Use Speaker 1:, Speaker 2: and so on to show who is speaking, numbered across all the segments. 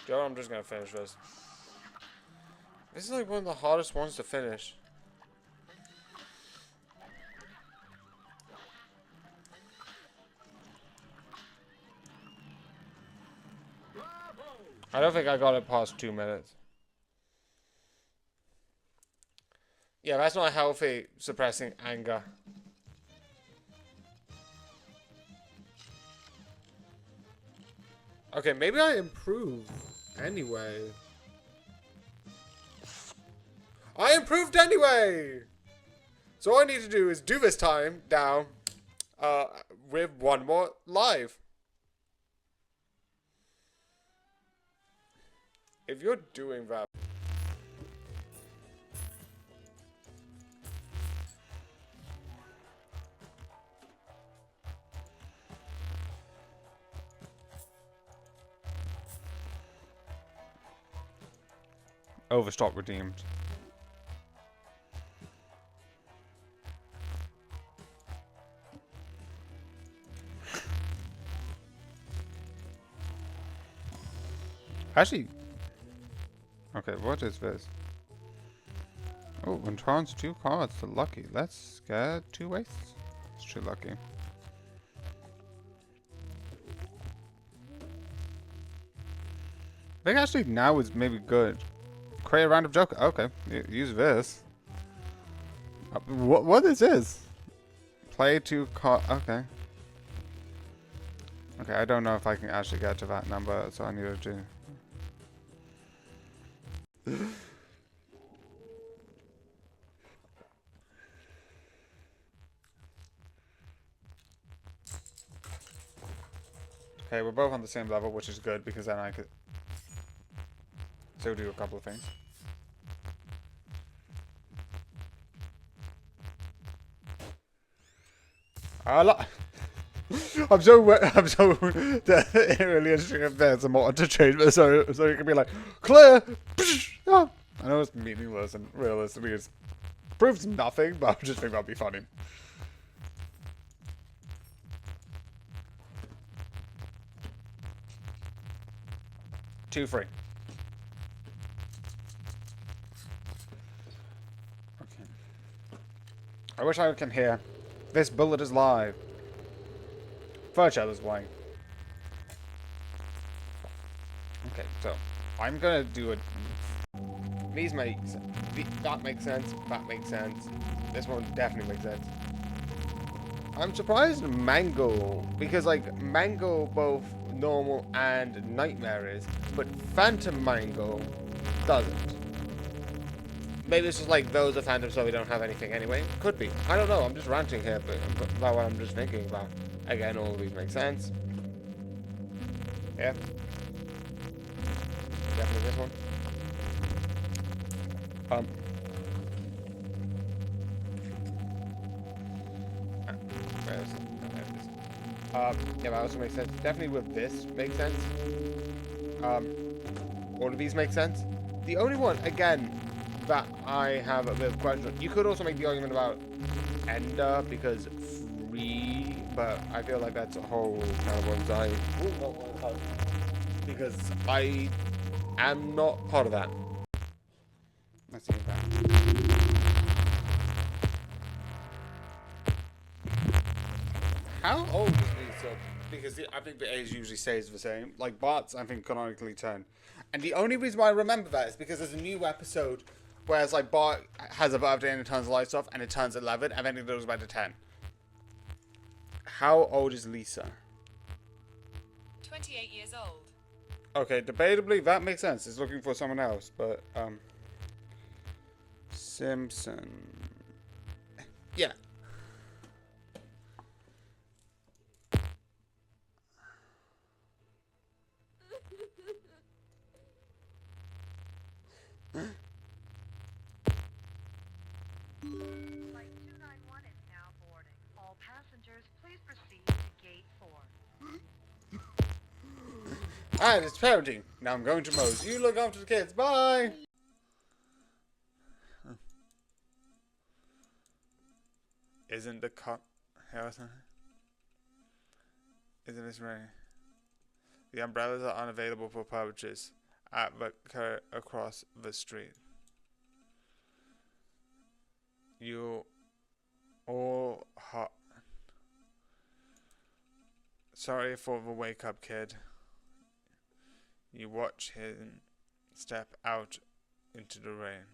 Speaker 1: Joe, I'm just gonna finish this. This is like one of the hardest ones to finish. I don't think I got it past 2 minutes. Yeah, that's not healthy, suppressing anger. Okay, maybe I improve anyway. I improved anyway! So all I need to do is do this time down with one more live. If you're doing that... Overstock redeemed. Actually... Okay, what is this? Oh, when Tron's 2 cards to lucky. Let's get 2 wastes. It's too lucky. I think actually now is maybe good. Create a random joker. Okay, use this. What is this? Play 2 card. Okay. Okay, I don't know if I can actually get to that number, so I need to do. Okay, we're both on the same level, which is good because then I could still do a couple of things. I'm so really interesting if there's a mod to change this, so you can be like, clear. Ah. I know it's meaningless and realistically it proves nothing, but I just think that'd be funny. Two free. Okay. I wish I can hear. This bullet is live. Fairchild is playing. Okay, so I'm gonna do it. These make that makes sense. That makes sense. This one definitely makes sense. I'm surprised Mango, because like Mango both normal and nightmare is, but Phantom Mango doesn't. Maybe it's just like those are Phantom, so we don't have anything anyway. Could be. I don't know. I'm just ranting here, but about what I'm just thinking about. Again, all of these make sense. Yeah. Definitely this one. Where is it? There it is. Yeah, that also makes sense. Definitely with this makes sense. All of these make sense. The only one, again, that I have a bit of question. You could also make the argument about Ender because free, but I feel like that's a whole kind of one-side. Because I am not part of that. Let's see that. How old is Lisa? Because I think the age usually stays the same. Like Bart's, I think, canonically 10. And the only reason why I remember that is because there's a new episode where it's like Bart has a birthday and it turns the lights off and it turns 11 and then it goes back to 10. How old is Lisa?
Speaker 2: 28 years old.
Speaker 1: Okay, debatably that makes sense. It's looking for someone else, but Simpson. Yeah.
Speaker 3: Flight 291 is now boarding. All passengers, please proceed to gate 4.
Speaker 1: Alright, it's parenting. Now I'm going to Moe's. You look after the kids. Bye! Isn't the cut... Isn't this right? The umbrellas are unavailable for purchase. across the street. You all sorry for the wake up, kid. You watch him step out into the rain.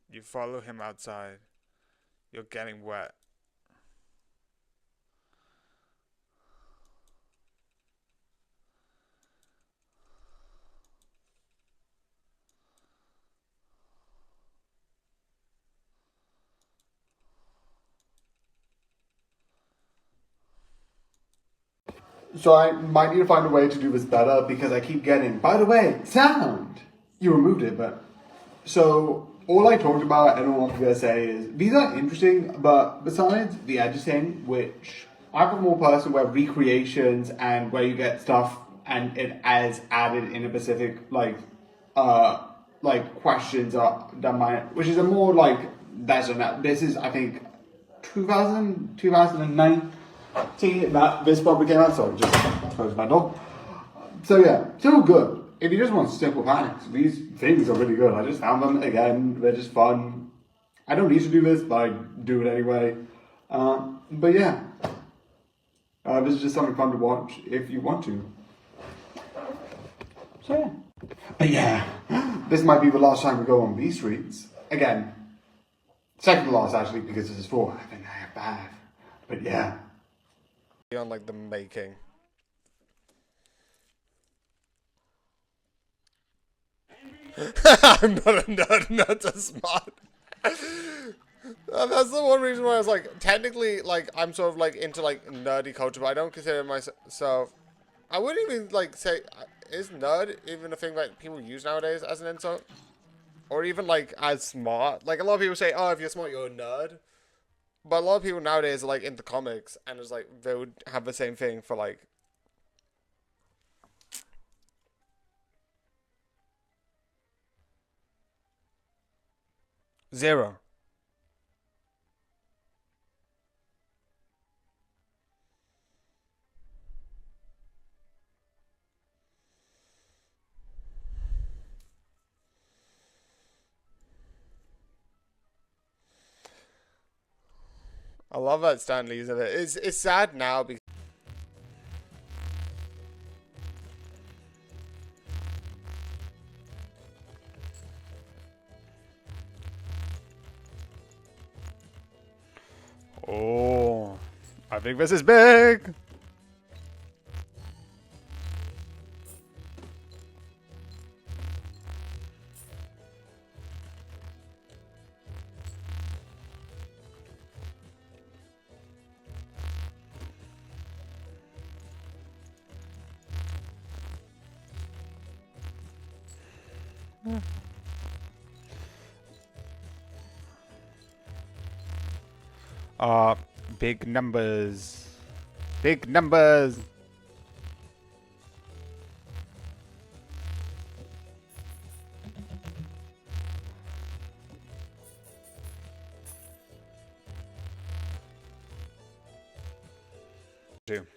Speaker 1: You follow him outside. You're getting wet.
Speaker 2: So I might need to find a way to do this better because I keep getting, by the way, sound! You removed it, but... So, all I talked about and all I'm going to say is, these are interesting, but besides the editing, which I have a more person where recreations and where you get stuff and it as added in a specific, like questions are done by, which is a more, like, that's enough. This is, I think, 2009. That this probably came out, so I just closed my door. So yeah, still good. If you just want simple panics, these things are really good. I just found them again. They're just fun. I don't need to do this, but I do it anyway. But yeah, this is just something fun to watch if you want to. So yeah. But yeah, this might be the last time we go on these streets. Again, second to last actually, because this is 4. I think I have 5. But yeah.
Speaker 1: On like the making. I'm not a nerd, not a smart. That's the one reason why I was like, technically, like, I'm sort of like into like nerdy culture, but I don't consider myself. I wouldn't even like say, is nerd even a thing that people use nowadays as an insult? Or even like as smart? Like a lot of people say, oh, if you're smart, you're a nerd. But a lot of people nowadays are like into comics, and it's like they would have the same thing for like. Zero. I love that Stan Lee's of it. It's sad now because. Oh, I think this is big. Big numbers. Big numbers. Two.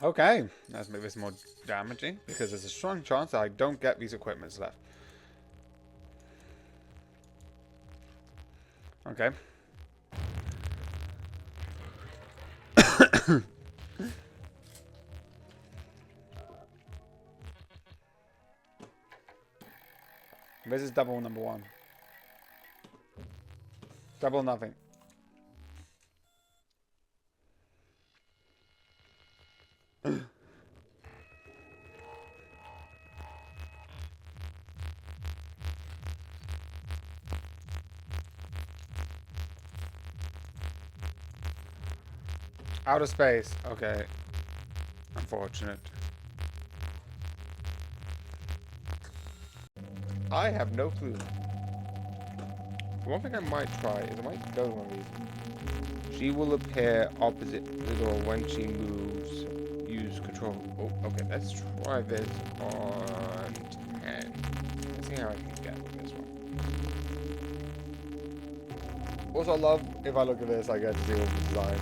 Speaker 1: Okay, let's make this more damaging because there's a strong chance that I don't get these equipments left. Okay. This is double number 1. Double nothing. Outer space. Okay. Unfortunate. I have no clue. One thing I might try is I might go to one of these. She will appear opposite the door when she moves. Use control. Oh, okay. Let's try this on see how I can get with this one. Also, I love, if I look at this, I get to see all the design.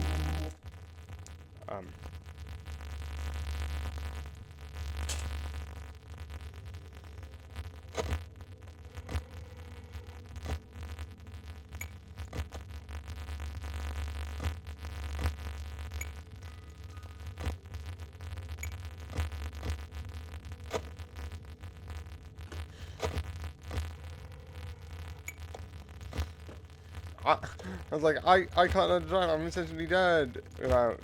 Speaker 1: I was like, I can't understand, I'm essentially dead without...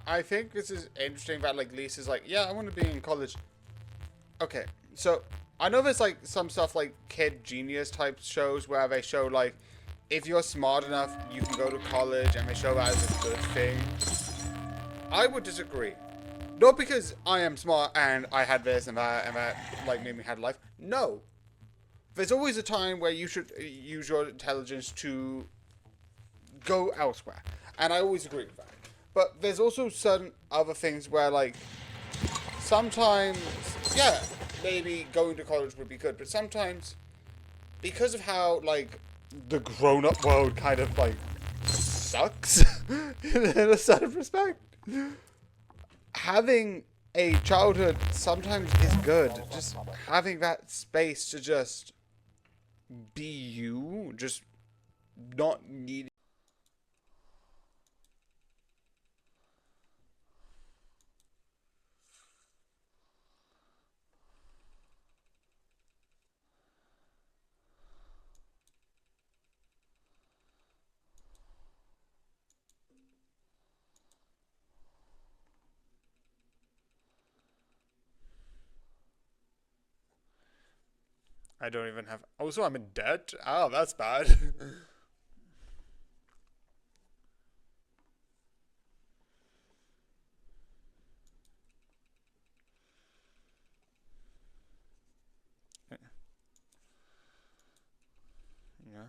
Speaker 1: I think this is interesting that, like, Lisa's like, yeah, I want to be in college. Okay, so, I know there's, like, some stuff like Kid Genius type shows where they show, like, if you're smart enough, you can go to college, and they show that as a good thing. I would disagree. Not because I am smart and I had this and that, like, made me have life. No. There's always a time where you should use your intelligence to go elsewhere. And I always agree with that. But there's also certain other things where, like, sometimes, yeah, maybe going to college would be good. But sometimes, because of how, like, the grown-up world kind of, like, sucks, in a certain respect, having a childhood sometimes is good. Just having that space to just be you, just not needing. I don't even have... Also, I'm in debt? Oh, that's bad. Yeah.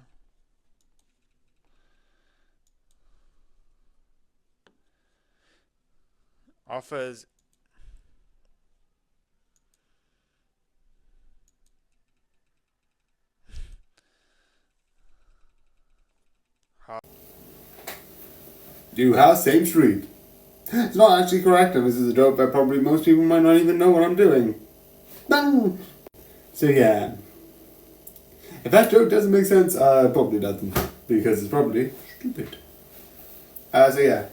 Speaker 1: Offers...
Speaker 2: New house, same street. It's not actually correct, and this is a joke that probably most people might not even know what I'm doing. Bang! So yeah. If that joke doesn't make sense, it probably doesn't. Because it's probably stupid. So yeah.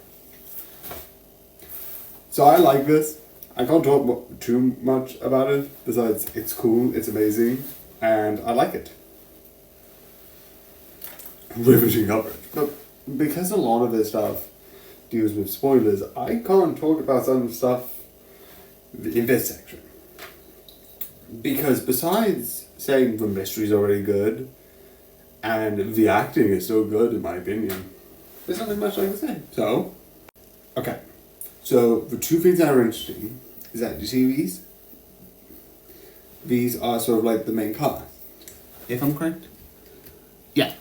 Speaker 2: So I like this. I can't talk too much about it, besides it's cool, it's amazing, and I like it. Riveting coverage. But because a lot of this stuff deals with spoilers, I can't talk about some stuff in this section. Because besides saying the mystery's already good, and the acting is so good in my opinion, there's nothing much I can say. So, okay. So, the two things that are interesting is that, you see these? These are sort of like the main cast, if I'm correct? Yeah.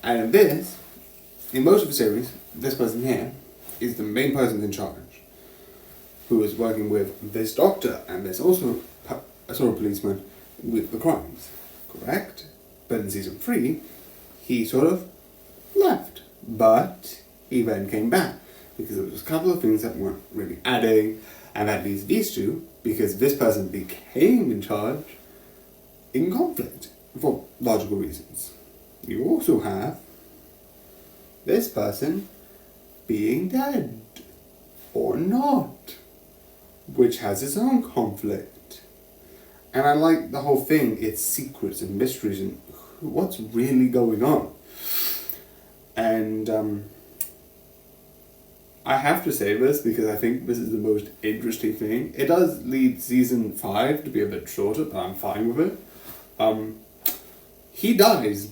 Speaker 2: And this, in most of the series, this person here is the main person in charge, who is working with this doctor, and there's also a sort of policeman with the crimes, correct? But in season 3, he sort of left, but he then came back, because there was a couple of things that weren't really adding, and that leaves these two, because this person became in charge, in conflict, for logical reasons. You also have this person being dead, or not, which has its own conflict. And I like the whole thing, it's secrets and mysteries and what's really going on. And I have to say this because I think this is the most interesting thing. It does lead season 5 to be a bit shorter, but I'm fine with it. He dies.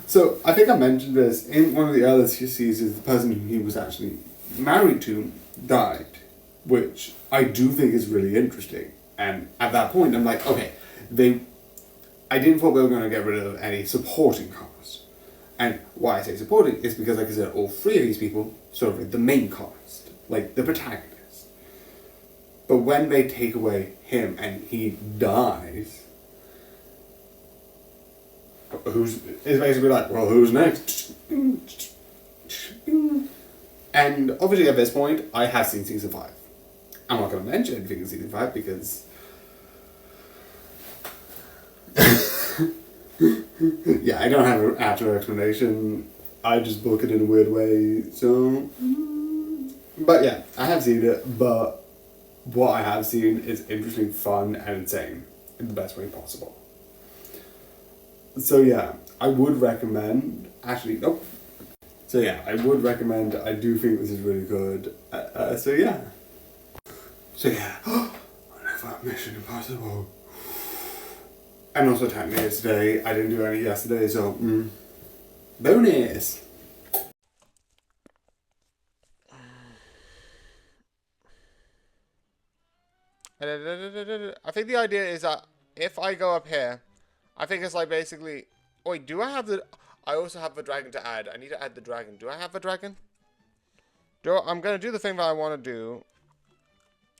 Speaker 2: So, I think I mentioned this, in one of the earlier seasons, the person who he was actually married to died, which I do think is really interesting. And at that point, I'm like, okay, I didn't thought they were going to get rid of any supporting cast. And why I say supporting is because, like I said, all three of these people sort of like the main cast, like the protagonist. But when they take away him and he dies, it's basically like, well, who's next? And obviously at this point, I have seen season 5. I'm not going to mention anything in season 5 because... yeah, I don't have an actual explanation. I just book it in a weird way, so... But yeah, I have seen it, but what I have seen is interesting, fun, and insane in the best way possible. So yeah, I would recommend... Actually, nope. So yeah, I would recommend. I do think this is really good. So yeah. Another Mission Impossible. And also technically it's today. I didn't do any yesterday, so bonus.
Speaker 1: I think the idea is that if I go up here, I think it's like basically... Wait, do I have the... I also have the dragon to add. I need to add the dragon. Do I have the dragon? I'm going to do the thing that I want to do.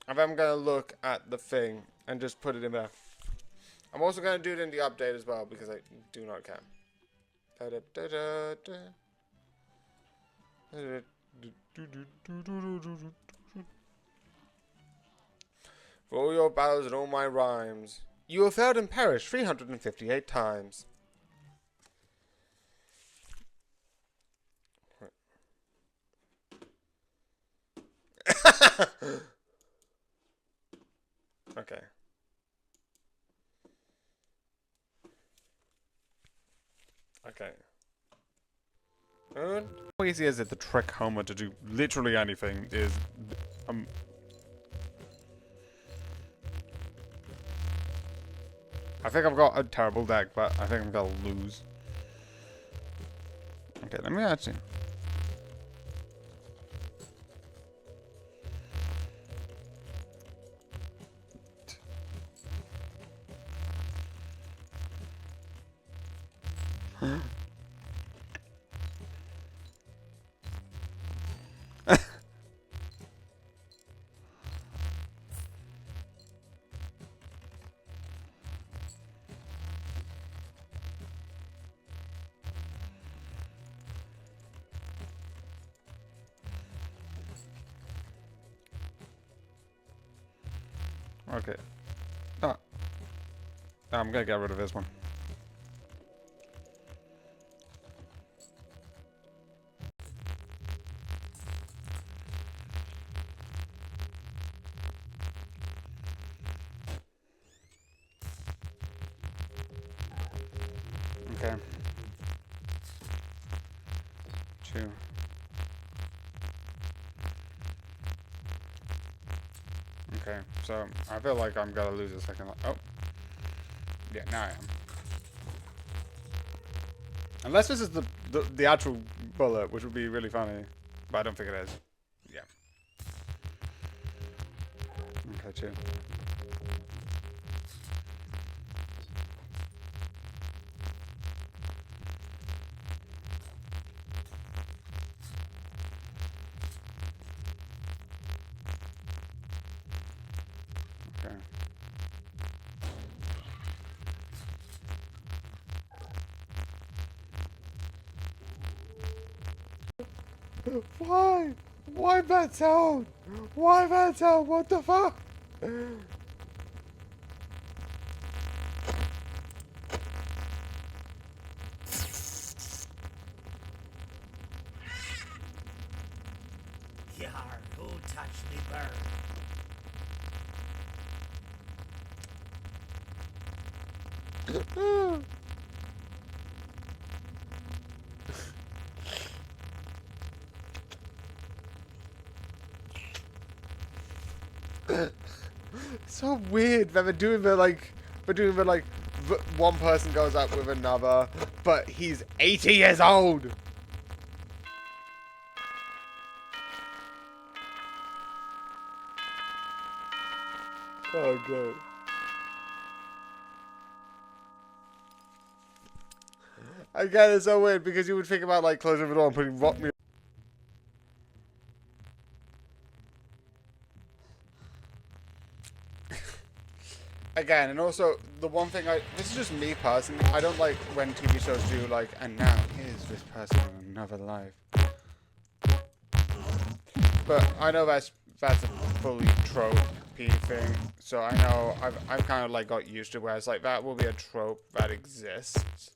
Speaker 1: And then I'm going to look at the thing and just put it in there. I'm also going to do it in the update as well because I do not care. For all your battles and all my rhymes, you have failed and perished 358 times. Okay. Okay. How easy is it to trick Homer to do literally anything is... I think I've got a terrible deck, but I think I'm gonna lose. Okay, let me actually... Okay. Ah. I'm gonna get rid of this one. Okay. 2. Okay, so I feel like I'm gonna lose a second. Oh. Yeah, now I am. Unless this is the actual bullet, which would be really funny. But I don't think it is. Yeah. Okay, 2. Okay. Why? Why that sound? Why that sound? What the fuck?
Speaker 4: Yar, who touched me bird?
Speaker 1: So weird that one person goes out with another, but he's 80 years old. Oh god. Again, it's so weird because you would think about like closing the door and putting rock music. Again, and also the one thing this is just me personally, I don't like when TV shows do like, and now here's this person in another life. But I know that's a fully trope-y thing, so I know I've kind of like got used to where it's like that will be a trope that exists.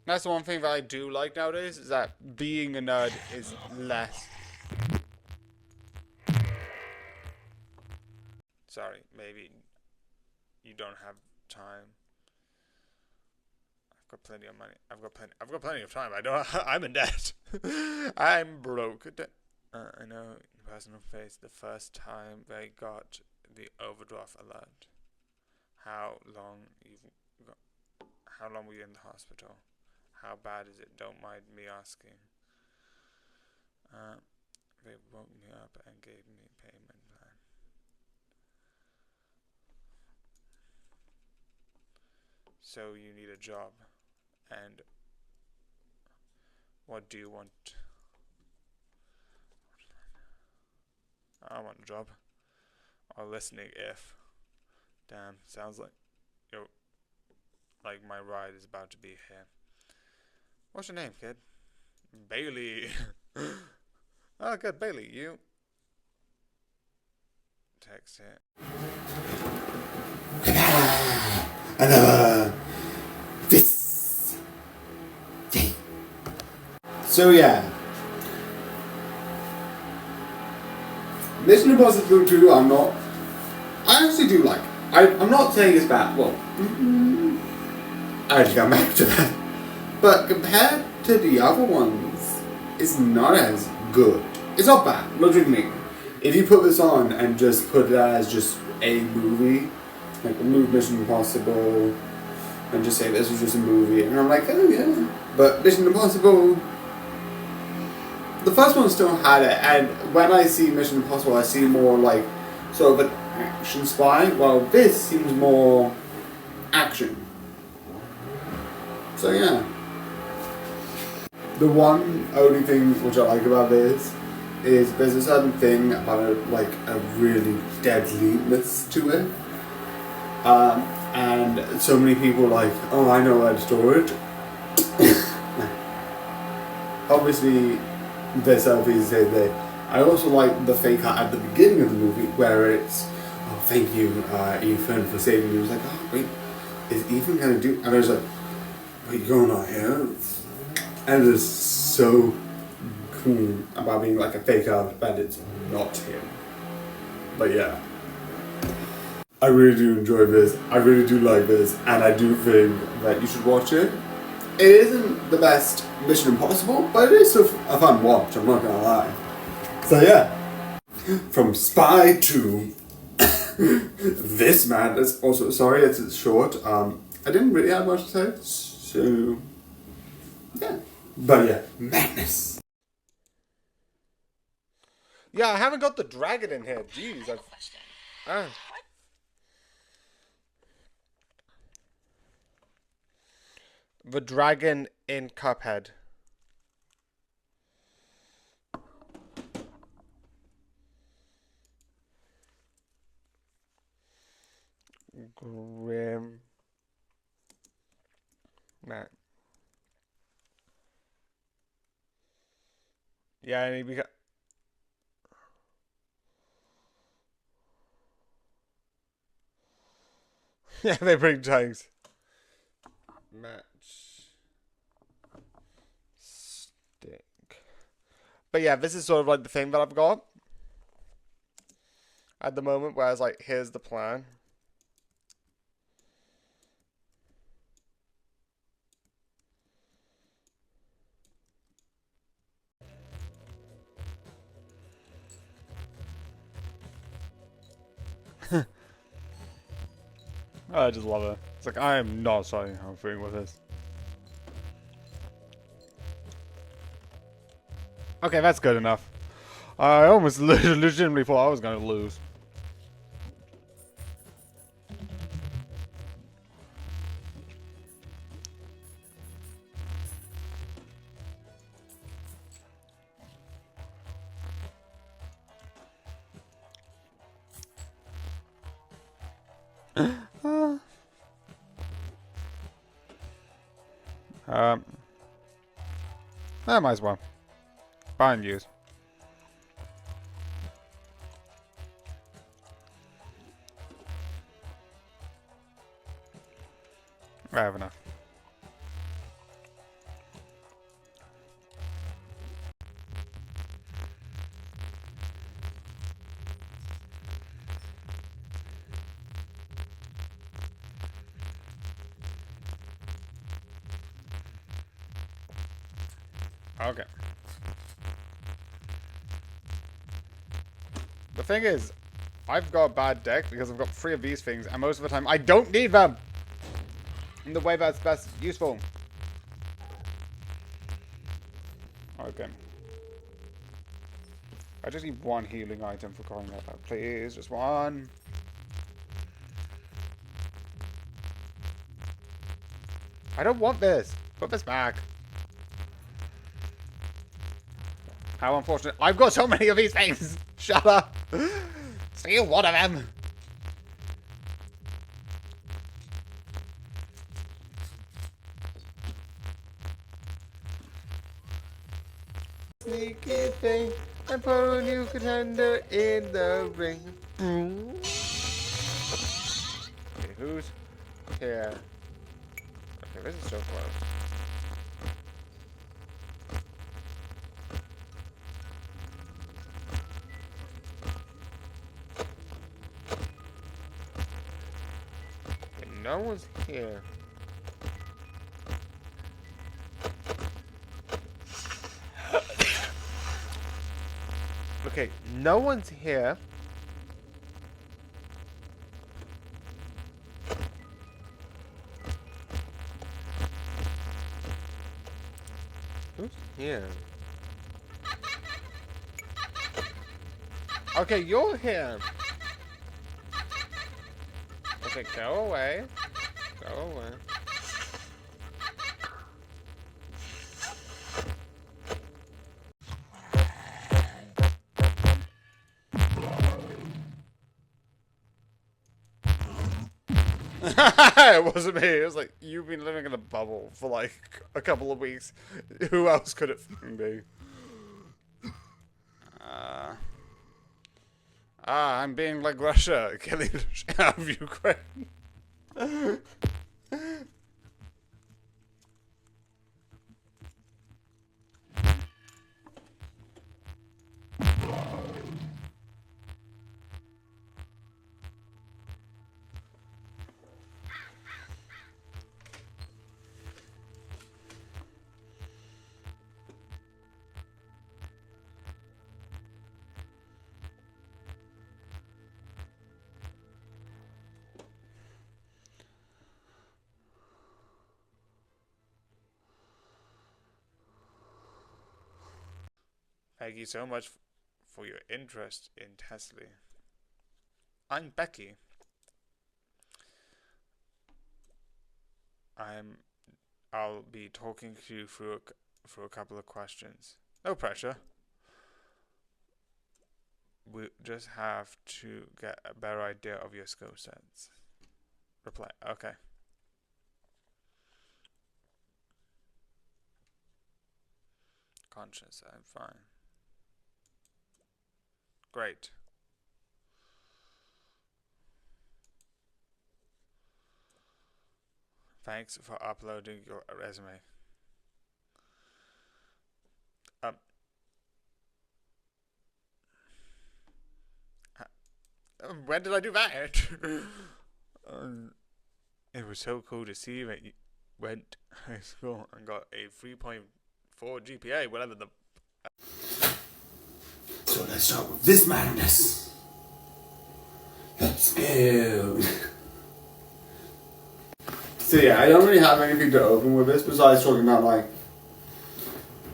Speaker 1: That's the one thing that I do like nowadays, is that being a nerd is less. Sorry, maybe you don't have time. I've got plenty of money. I've got plenty of time. I don't. I'm in debt. I'm broke. I know the person who faced the first time they got the overdraft alert. How long were you in the hospital? How bad is it? Don't mind me asking. They woke me up and gave me a payment plan. So you need a job. And what do you want? I want a job. Or listening if. Damn, sounds like my ride is about to be here. What's your name, kid? Bailey. Oh, good, Bailey. You text it.
Speaker 2: Another this. So yeah, Mission Impossible 2. I actually do like. I'm not saying it's bad. Well, I actually come back to that. But compared to the other ones, it's not as good. It's not bad. Look at me. If you put this on and just put it as just a movie, like remove Mission Impossible, and just say this was just a movie, and I'm like, oh yeah. But Mission Impossible, the first one still had it, and when I see Mission Impossible, I see more like sort of an action spy. Well, this seems more action. So yeah. The one only thing which I like about this is there's a certain thing about a really deadliness to it. And so many people are like, oh, I know how to store it. Obviously, there's selfies the same day. I also like the fake out at the beginning of the movie where it's, oh, thank you, Ethan, for saving me. I was like, oh, wait, is Ethan gonna do? And I was like, wait, you're not here? And it is so cool about being like a fake out, but it's not him. But yeah. I really do enjoy this. I really do like this, and I do think that you should watch it. It isn't the best Mission Impossible, but it is a fun watch, I'm not gonna lie. So yeah. From Spy to this madness. Also, sorry it's short. I didn't really have much to say, so yeah. But yeah, madness.
Speaker 1: Yeah, I haven't got the dragon in here. Jeez, the dragon in Cuphead. Grim. Matt. Yeah, and he yeah, they bring tanks. Match. Stick. But yeah, this is sort of like the thing that I've got at the moment, where I was like, here's the plan. I just love it. It's like, I am not sorry how I'm feeling with this. Okay, that's good enough. I almost legitimately thought I was going to lose. I might as well. Buy and use. I have enough. Okay. The thing is, I've got a bad deck because I've got 3 of these things, and most of the time I don't need them in the way that's best useful. Okay. I just need 1 healing item for calling that out. Please, just 1. I don't want this. Put this back. How unfortunate. I've got so many of these things. Shut up. Steal 1 of them. Sneaky thing. And put a new contender in the ring. Okay, who's here? Okay, this is so close. Okay, no one's here. Okay, no one's here. Who's here? Okay, you're here. Okay, go away. Go away. It wasn't me. It was like, you've been living in a bubble for like a couple of weeks. Who else could it fucking be? I'm being like Russia, killing the shit out of Ukraine. Thank you so much for your interest in Tesla. I'm Becky. I'll be talking to you through a couple of questions. No pressure. We just have to get a better idea of your skill sets. Reply. Okay. Conscious. I'm fine. Great. Thanks for uploading your resume. When did I do that? It was so cool to see that you went to high school and got a 3.4 GPA, whatever the...
Speaker 2: So let's start with this madness. Let's go. So yeah, I don't really have anything to open with this besides talking about like.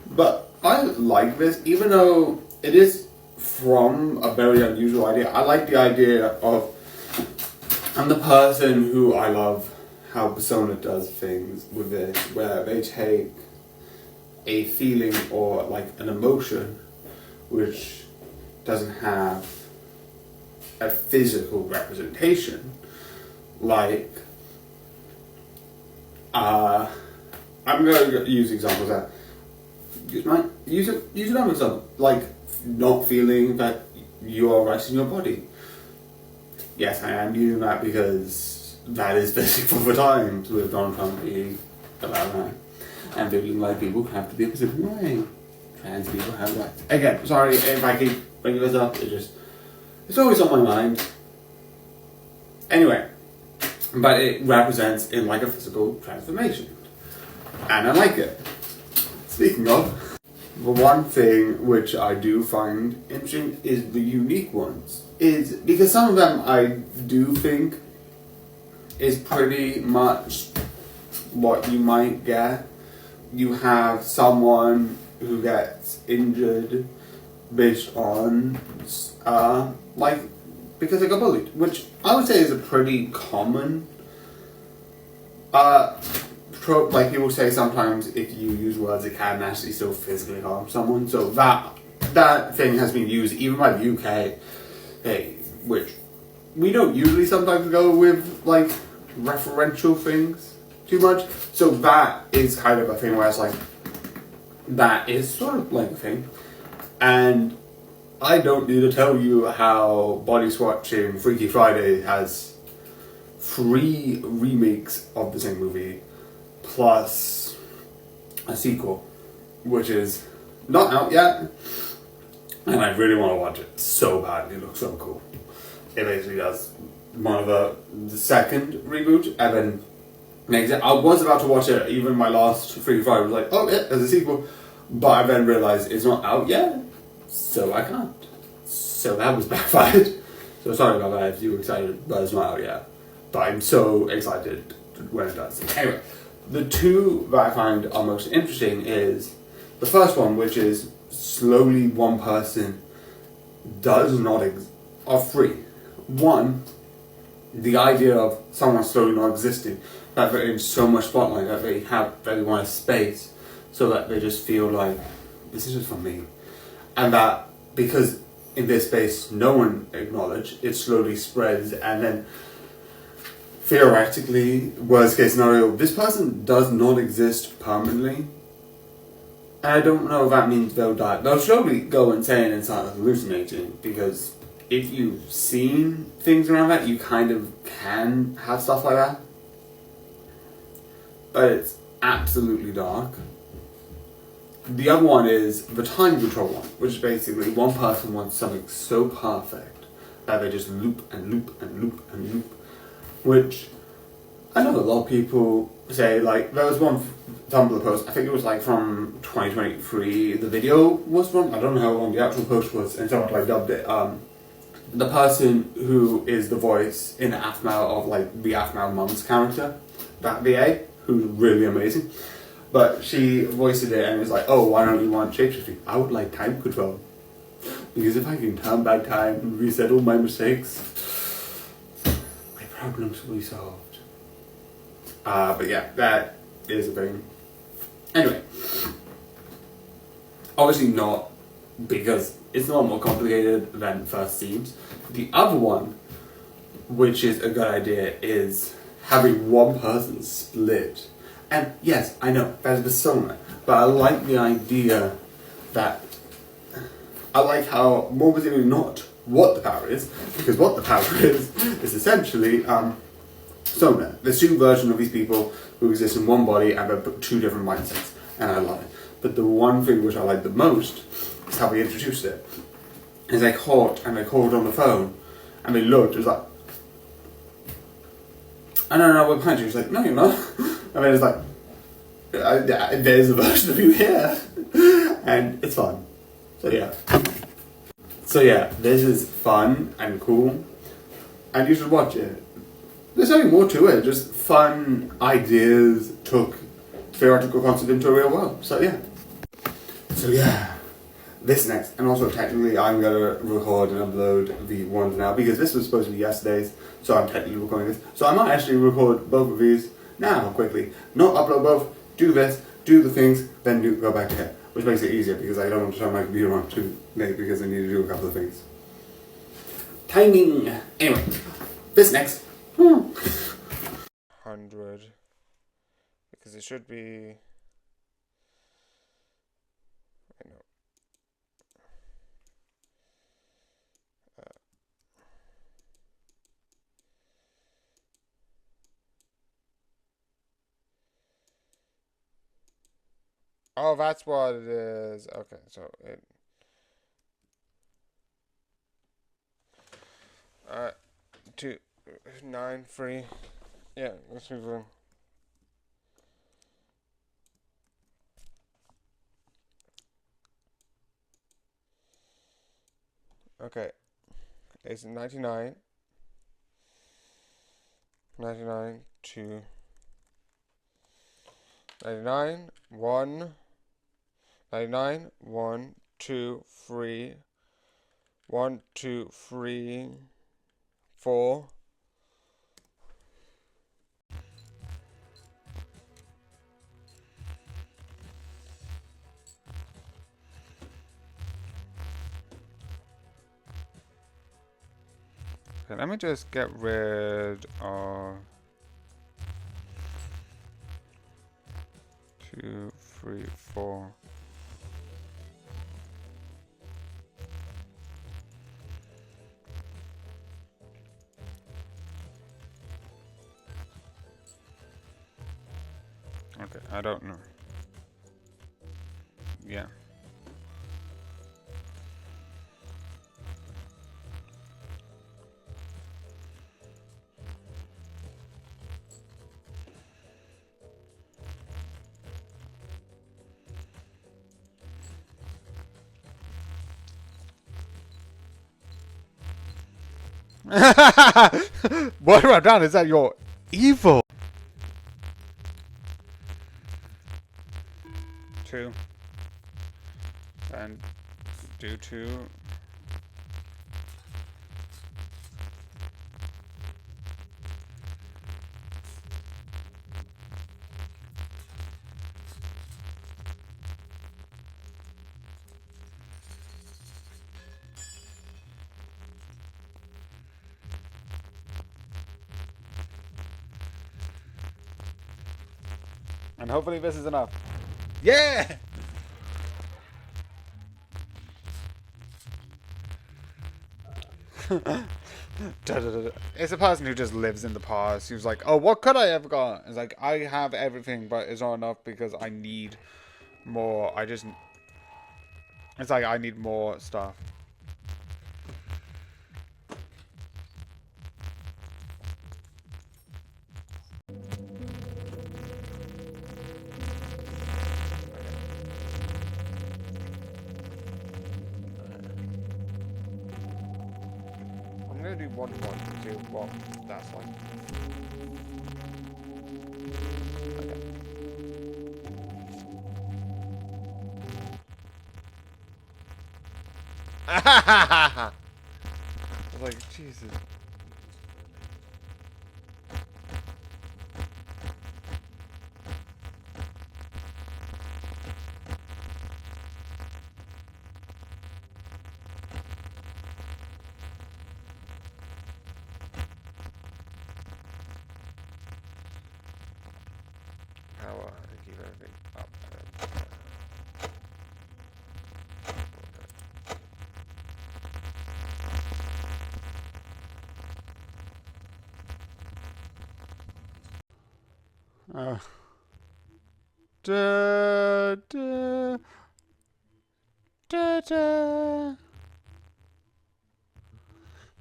Speaker 2: But I like this, even though it is from a very unusual idea. I like the idea of I'm the person who I love how Persona does things with this, where they take a feeling or like an emotion which doesn't have a physical representation, like I'm gonna use examples that use another example, like not feeling that you are right in your body. Yes, I am using that because that is basic for the times with Donald Trump being about that. And feeling like people have to be a specific way. Trans people have rights. Again, sorry if I keep bringing this up, it's always on my mind. Anyway, but it represents in like a physical transformation. And I like it. Speaking of, the one thing which I do find interesting is the unique ones. Is because some of them I do think is pretty much what you might get. You have someone who gets injured based on like because they got bullied, which I would say is a pretty common trope. Like people say sometimes if you use words it can actually still physically harm someone. So that thing has been used even by the UK, which we don't usually sometimes go with like referential things too much. So that is kind of a thing where it's like that is sort of like a thing. And I don't need to tell you how body swatching Freaky Friday has 3 remakes of the same movie plus a sequel, which is not out yet, and I really want to watch it so badly. It looks so cool. It basically does one of the second reboot and then makes it. I was about to watch it, even my last Freaky Friday was like, oh yeah, there's a sequel, but I then realized it's not out yet, so I can't. So that was backfired. So sorry about that if you were excited, but it's not out yet. But I'm so excited when it does. Anyway, the 2 that I find are most interesting is the first one, which is slowly one person does not are free. One, the idea of someone slowly not existing, that they're in so much spotlight that they want a space, so that they just feel like this is just for me, and that because in this space no one acknowledged, it slowly spreads, and then theoretically, worst case scenario, this person does not exist permanently. And I don't know if that means they'll die. They'll slowly go insane and start hallucinating, because if you've seen things around that, you kind of can have stuff like that. But it's absolutely dark. The other one is the time control one, which is basically one person wants something so perfect that they just loop and loop and loop and loop. Which I know a lot of people say, like, there was one Tumblr post, I think it was like from 2023, the video was from, I don't know how long the actual post was, and someone like dubbed it, the person who is the voice in Aphmau of like the Aphmau Mum's character, that VA, who's really amazing, but she voiced it and was like, oh, why don't you want shapeshifting? I would like time control, because if I can turn back time and reset all my mistakes, problems will be solved. But yeah, that is a thing. Anyway, obviously not, because it's a lot more complicated than first seems. The other one, which is a good idea, is having one person split. And yes, I know, that's Persona, but I like the idea that, I like how, more specifically not what the power is, because what the power is essentially Sona. There's 2 versions of these people who exist in one body and they're 2 different mindsets, and I love it. But the one thing which I like the most is how they introduced it. Is they called on the phone and they looked, it was like, I don't know, we're behind you. It's like, no you're not. And then it's like, there's a version of you here. And it's fun. So yeah, this is fun and cool, and you should watch it. There's nothing more to it. Just fun ideas took theoretical concept into a real world. So yeah. This next, and also technically I'm gonna record and upload the ones now because this was supposed to be yesterday's, so I'm technically recording this. So I might actually record both of these now quickly. Not upload both, do this, do the things, then go back to it. Which makes it easier because I don't want to turn my computer on too late because I need to do a couple of things. Timing! Anyway, this next.
Speaker 1: 100. Because it should be... I know. Oh, that's what it is. Okay, so it... 2, 9, 3. Yeah, let's move on. Okay. It's 99. 99, 2. 99, 1. 99, 1, 2, 3. 1, 2, 3, 4. Okay, let me just get rid of 2, 3, 4. Okay, I don't know. Yeah. What I've done is that you're evil. 2. And do 2. And hopefully this is enough. Yeah! It's a person who just lives in the past. Who's like, oh, what could I have got? It's like, I have everything, but it's not enough because I need more. It's like, I need more stuff. I'm gonna do 1 1 to see what that's like. I was like, Jesus. Power to keep everything up. Da, da, da, da.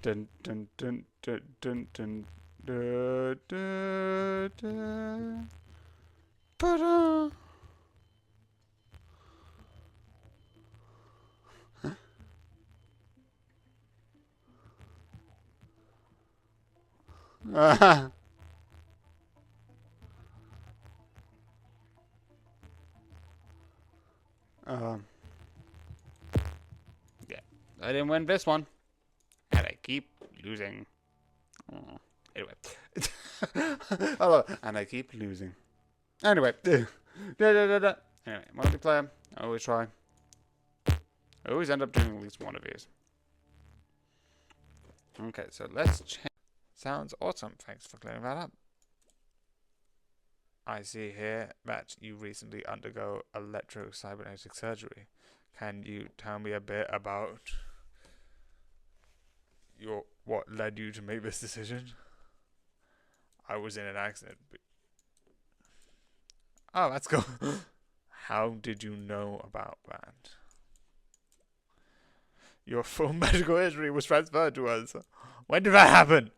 Speaker 1: Dun dun dun dun dun dun da, da, da. Ba-da. I didn't win this one. And I keep losing. Oh, anyway. And I keep losing. Anyway. Anyway, multiplayer. I always try. I always end up doing at least one of these. Okay, so let's change. Sounds awesome. Thanks for clearing that up. I see here that you recently undergo electro-cybernetic surgery. Can you tell me a bit about what led you to make this decision? I was in an accident. Oh, that's cool. How did you know about that? Your full medical history was transferred to us. When did that happen?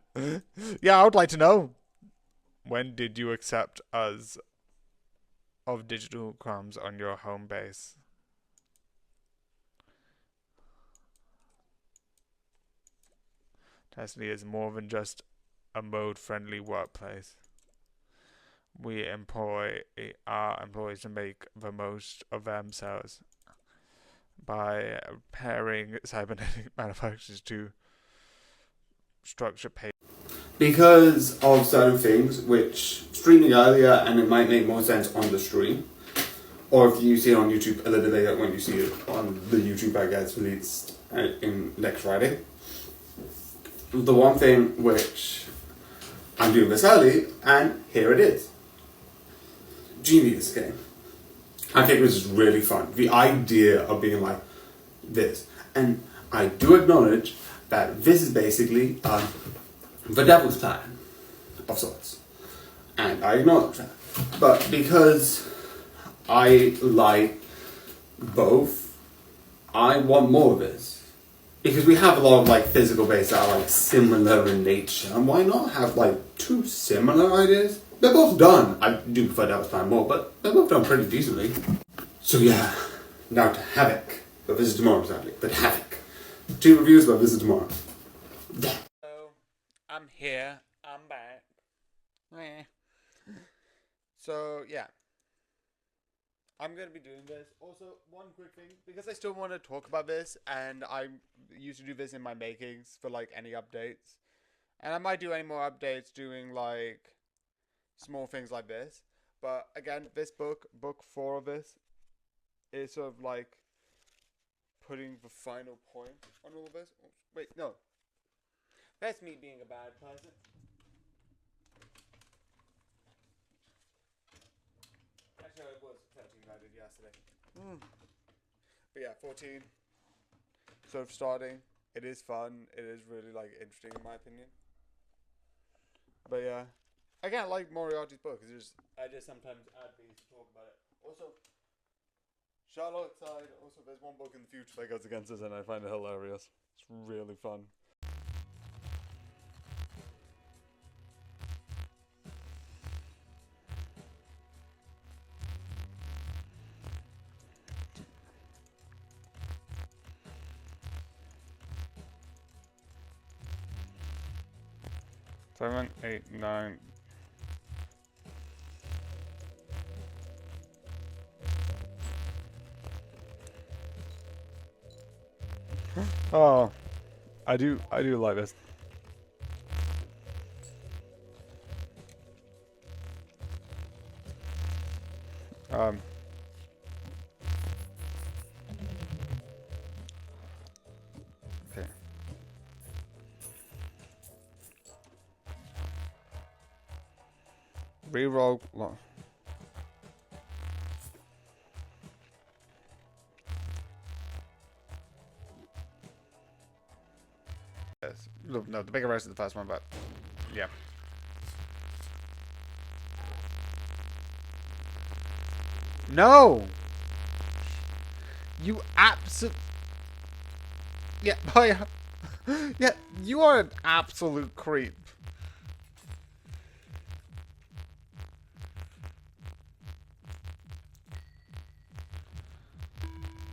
Speaker 1: Yeah, I would like to know. When did you accept us of digital crumbs on your home base? Destiny is more than just a mode-friendly workplace. We employ our employees to make the most of themselves by pairing cybernetic manufacturers to structure pay.
Speaker 2: Because of certain things, which streaming earlier and it might make more sense on the stream, or if you see it on YouTube a little bit later when you see it on the YouTube that gets released in next Friday. The one thing which I'm doing this early, and here it is. Do you need this game? I think this is really fun. The idea of being like this. And I do acknowledge that this is basically the devil's plan of sorts. And I acknowledge that. But because I like both, I want more of this. Because we have a lot of like physical base that are like similar in nature. And why not have like two similar ideas? They're both done. I do prefer Devil's Plan more, but they're both done pretty decently. So yeah, now to Havoc. But this is tomorrow, sadly. But Havoc. 2 reviews, but this is tomorrow. Yeah.
Speaker 1: So, I'm here. I'm back. So, yeah. I'm going to be doing this. Also, one quick thing, because I still want to talk about this, and I used to do this in my makings for, like, any updates. And I might do any more updates doing, like, small things like this. But, again, this book 4 of this, is sort of, like, putting the final point on all of this. Oh, wait, no. That's me being a bad person. Actually, it was 13 I did yesterday. But yeah, 14. Sort of starting. It is fun. It is really, like, interesting in my opinion. But yeah. Again, I like Moriarty's book. I just sometimes add these to talk about it. Also, Charlotte side. Also, there's one book in the future that goes against this, and I find it hilarious. It's really fun. Seven, 8, 9. Oh, I do like this. Okay. Reroll. Yes. No, the bigger verse is the first one, but yeah. No! You absolute. Yeah, boy. Yeah, you are an absolute creep.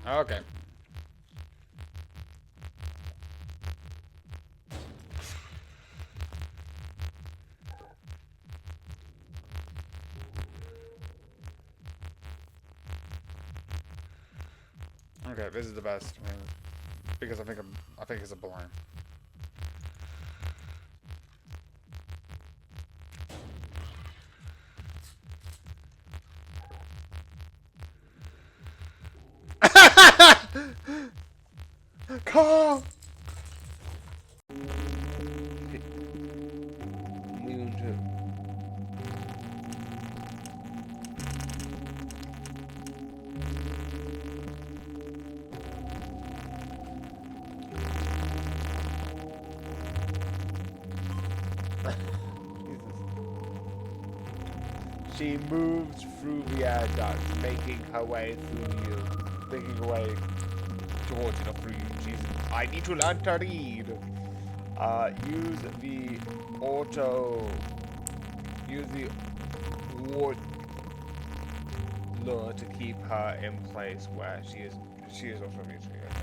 Speaker 1: Okay. Okay, this is the best. Because I think I think it's a balloon. Carl! Moon too. She moves through the air duct, making her way through you. Making her way towards you, not through you. Jesus. I need to learn to read. Use the auto. Use the lure to keep her in place where she is. She is also reaching it.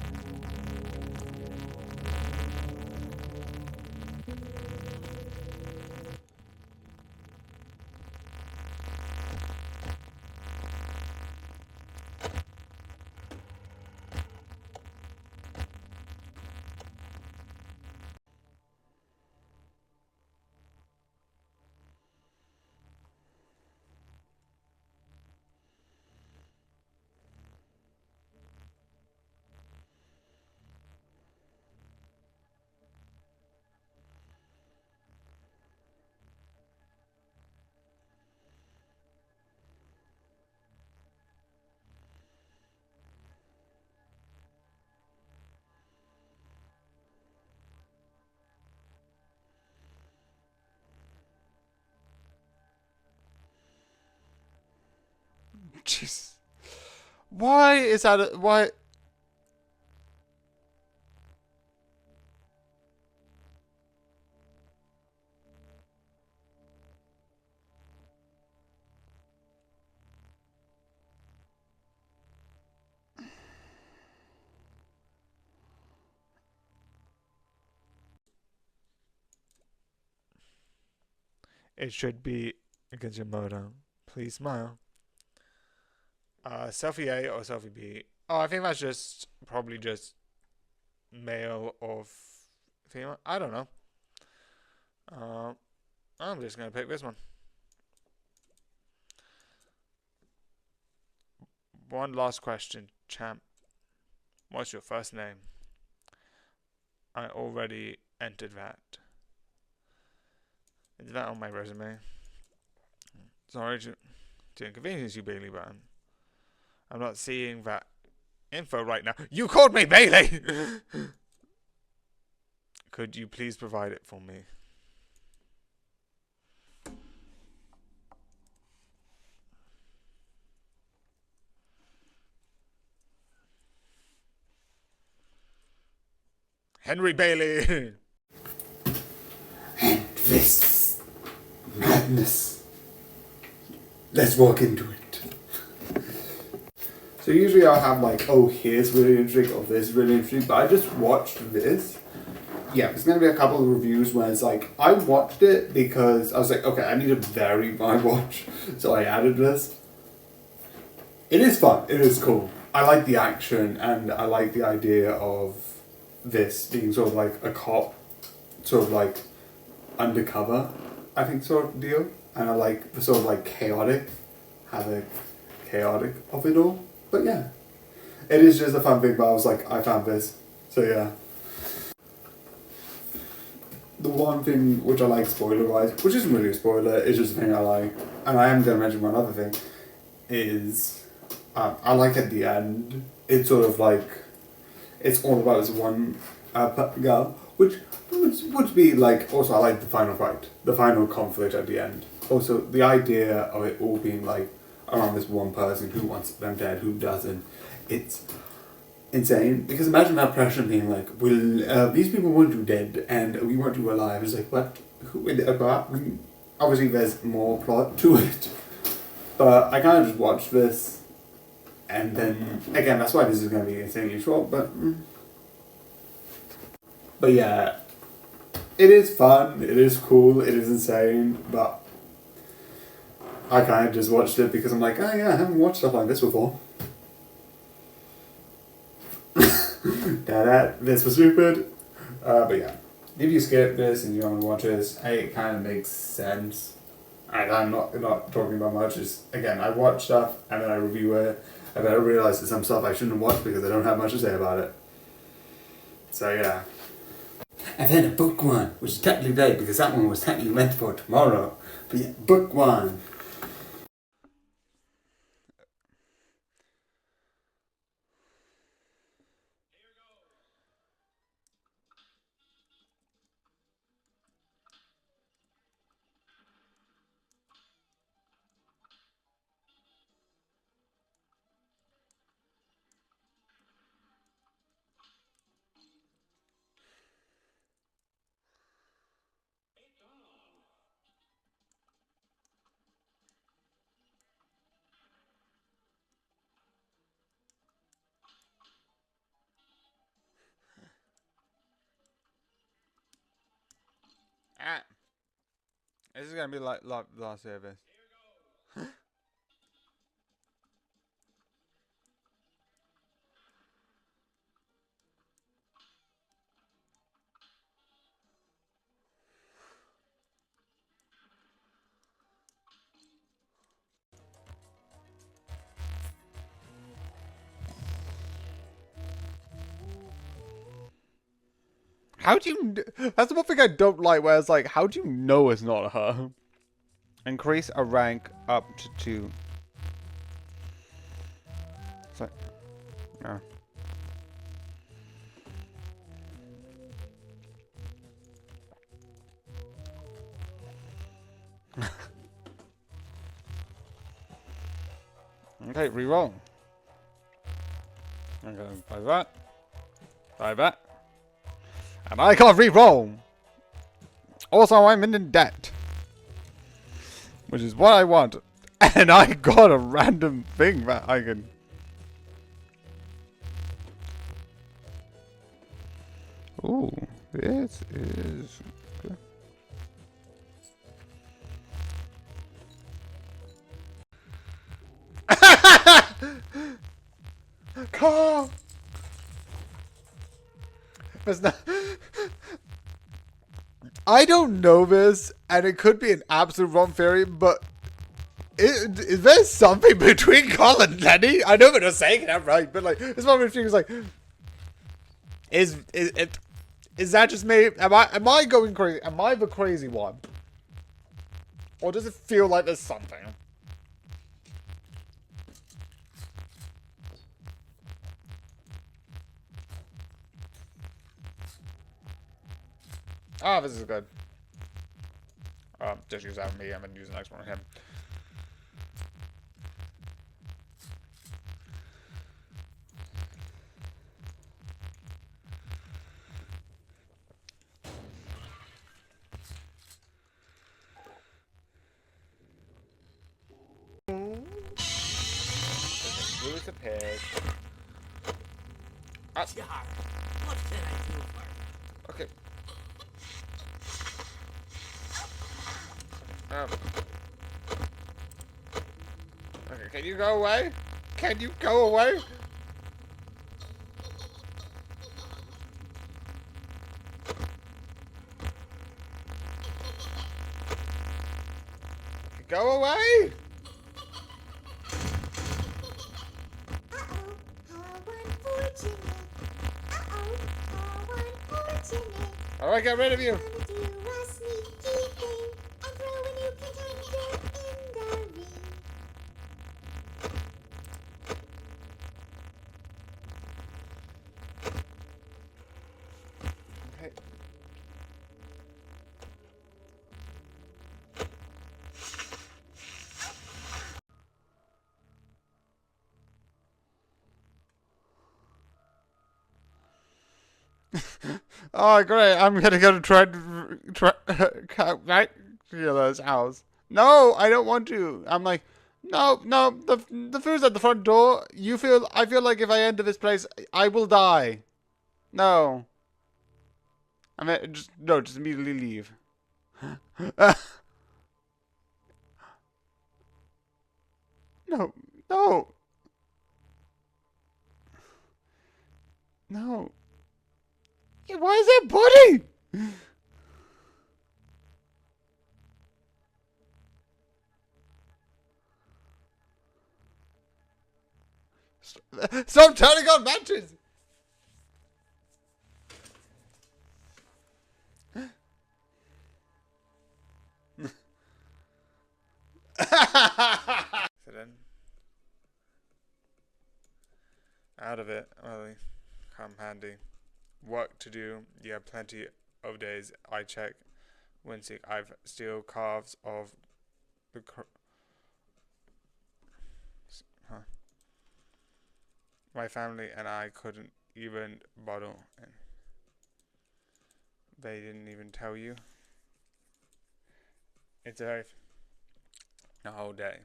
Speaker 1: Jeez. Why is that? Why? It should be Gajimoto. Please smile. Selfie A or selfie B? Oh, I think that's just probably just male or female. I don't know. I'm just gonna pick this one. One last question, champ. What's your first name? I already entered that. Is that on my resume? Sorry to inconvenience you, Bailey, but I'm not seeing that info right now. You called me Bailey! Could you please provide it for me? Henry Bailey!
Speaker 2: And this madness. Let's walk into it. So usually I'll have like, oh, here's really interesting, or this really interesting, but I just watched this. Yeah, there's going to be a couple of reviews where it's like, I watched it because I was like, okay, I need to vary my watch, so I added this. It is fun, it is cool. I like the action, and I like the idea of this being sort of like a cop, sort of like undercover, I think, sort of deal. And I like the sort of like chaotic of it all. But yeah, it is just a fun thing, but I was like, I found this. So yeah. The one thing which I like spoiler-wise, which isn't really a spoiler, is just a thing I like, and I am going to mention one other thing, is I like at the end, it's sort of like, it's all about this one girl, which would be like, also I like the final fight, the final conflict at the end. Also, the idea of it all being like, around this one person, who wants them dead, who doesn't, it's insane, because imagine that pressure being like, well, these people want you dead, and we want you alive. It's like, what? Obviously there's more plot to it, but I kind of just watched this, and then, again, that's why this is going to be insanely short, but yeah, it is fun, it is cool, it is insane, but I kind of just watched it because I'm like, oh yeah, I haven't watched stuff like this before. This was stupid. But yeah, if you skip this and you don't watch this, it kind of makes sense. And I'm not talking about much. It's, again, I watch stuff and then I review it, and then I realize that some stuff I shouldn't have watched because I don't have much to say about it. So yeah. And then a book one, which is technically late because that one was technically meant for tomorrow. But yeah, book one.
Speaker 1: Ah. This is gonna be like last service. How do you... That's the one thing I don't like, where it's like, how do you know it's not her? Increase a rank up to 2. It's like... Oh. Okay, reroll. I'm gonna buy that. Buy that. And I can't reroll! Also, I'm in debt. Which is what I want. And I got a random thing that I can... Ooh, this is good. Carl! There's not... I don't know this, and it could be an absolute wrong theory, but is there something between Carl and Lenny? I know they're not saying that right, but like, this one between is like, is that just me? Am I going crazy? Am I the crazy one? Or does it feel like there's something? Ah, this is good. Just use that on me. I'm gonna use the next one on him. Lose the pig.
Speaker 4: Jar, what can I do for you?
Speaker 1: Okay. Okay, can you go away? Can you go away? Go away! Alright, get rid of you! Okay. Oh, great. I'm gonna go to try Dracula's house. No, I don't want to. I'm like, no, the food's at the front door. I feel like if I enter this place, I will die. No. I mean, just immediately leave. No, no. No. Why is there pudding? Stop turning on matches! So then, out of it, well, come handy. Work to do. You have plenty of days. I check. Wincing. I've still calves of the. My family and I couldn't even bottle. And they didn't even tell you. It's a whole day.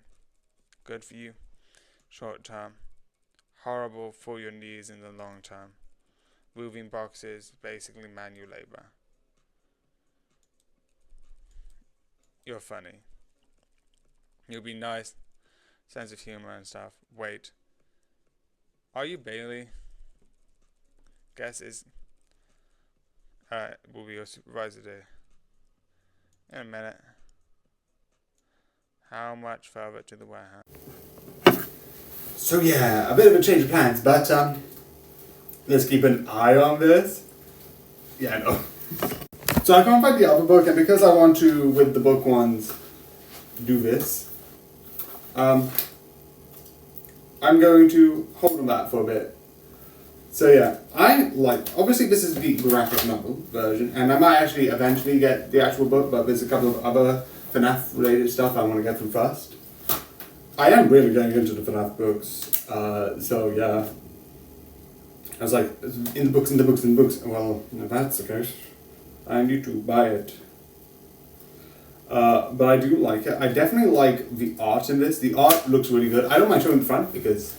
Speaker 1: Good for you. Short term. Horrible for your knees in the long term. Moving boxes, basically manual labor. You're funny. You'll be nice. Sense of humor and stuff. Wait. Are you Bailey? Guess is will be your supervisor today. In a minute. How much further to the warehouse?
Speaker 2: So yeah, a bit of a change of plans, but let's keep an eye on this. Yeah, I know. So I can't find the other book, and because I want to, with the book ones, do this, I'm going to hold on that for a bit. So yeah, obviously this is the graphic novel version, and I might actually eventually get the actual book, but there's a couple of other FNAF related stuff I want to get through first. I am really getting into the FNAF books, so yeah. I was like, in the books. Well, if that's the case, I need to buy it. But I do like it. I definitely like the art in this. The art looks really good. I don't mind showing the front because,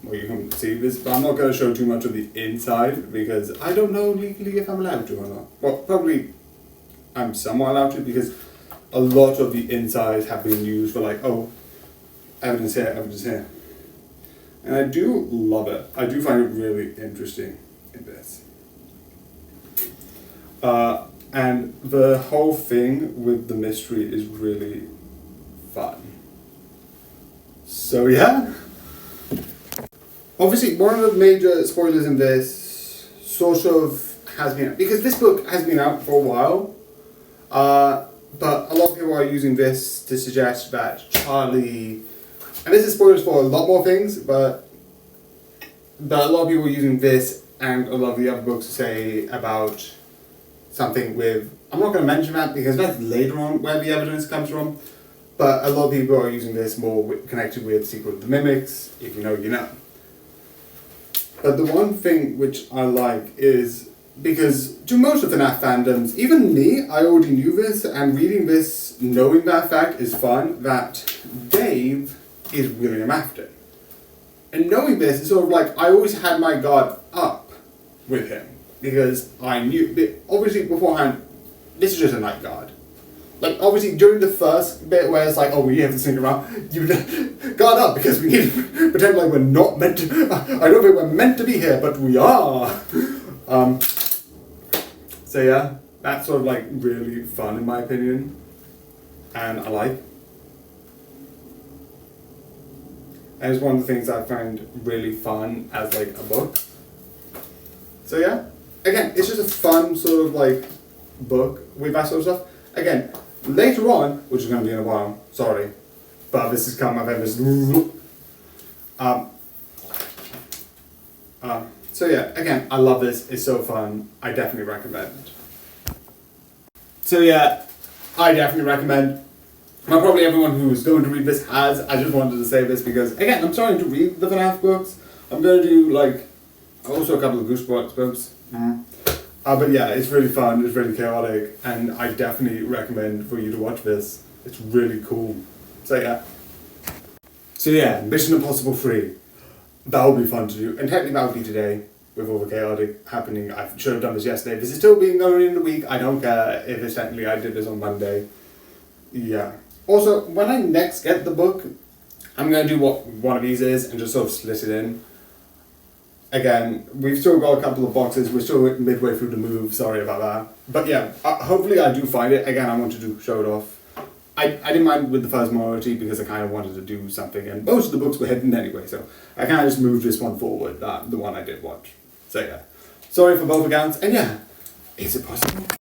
Speaker 2: well, you can see this, but I'm not going to show too much of the inside because I don't know legally if I'm allowed to or not. Well, probably I'm somewhat allowed to because a lot of the insides have been used for like, oh, evidence here, evidence here. And I do love it. I do find it really interesting in this. And the whole thing with the mystery is really fun. So yeah. Obviously, one of the major spoilers in this sort of has been, because this book has been out for a while, but a lot of people are using this to suggest that Charlie, and this is spoilers for a lot more things, but a lot of people are using this and a lot of the other books to say about something with, I'm not going to mention that because that's later on where the evidence comes from, but a lot of people are using this more connected with Secret of the Mimics, if you know, you know. But the one thing which I like is, because to most of the FNAF fandoms, even me, I already knew this, and reading this, knowing that fact is fun, that Dave is William Afton. And knowing this, it's sort of like, I always had my guard up with him, because I knew, obviously beforehand, this is just a night guard. Like, obviously, during the first bit where it's like, oh, we have to sneak around, you guard up, because we need to pretend like we're not meant to, I don't think we're meant to be here, but we are. So yeah, that's sort of like really fun in my opinion, and I like. And it's one of the things I find really fun as like a book. So yeah, again, it's just a fun sort of like book with that sort of stuff. Again, later on, which is going to be in a while, sorry, but this is kind of my favorite. So yeah, again, I love this, it's so fun, I definitely recommend. So yeah, I definitely recommend. Now probably everyone who's going to read this has, I just wanted to say this because, again, I'm starting to read the FNAF books. I'm going to do like, also a couple of Goosebumps books. But yeah, it's really fun, it's really chaotic, and I definitely recommend for you to watch this. It's really cool. So yeah, Mission Impossible 3. That will be fun to do, and technically that will be today, with all the chaotic happening. I should have done this yesterday. This is still being going in the week. I don't care if it's technically I did this on Monday. Yeah. Also, when I next get the book, I'm going to do what one of these is and just sort of split it in. again, we've still got a couple of boxes. We're still midway through the move. Sorry about that. But yeah, hopefully I do find it. Again, I wanted to show it off. I didn't mind with the first Morality because I kind of wanted to do something, and most of the books were hidden anyway, so I kind of just moved this one forward, the one I did watch. So yeah, sorry for both accounts, and yeah, is it possible?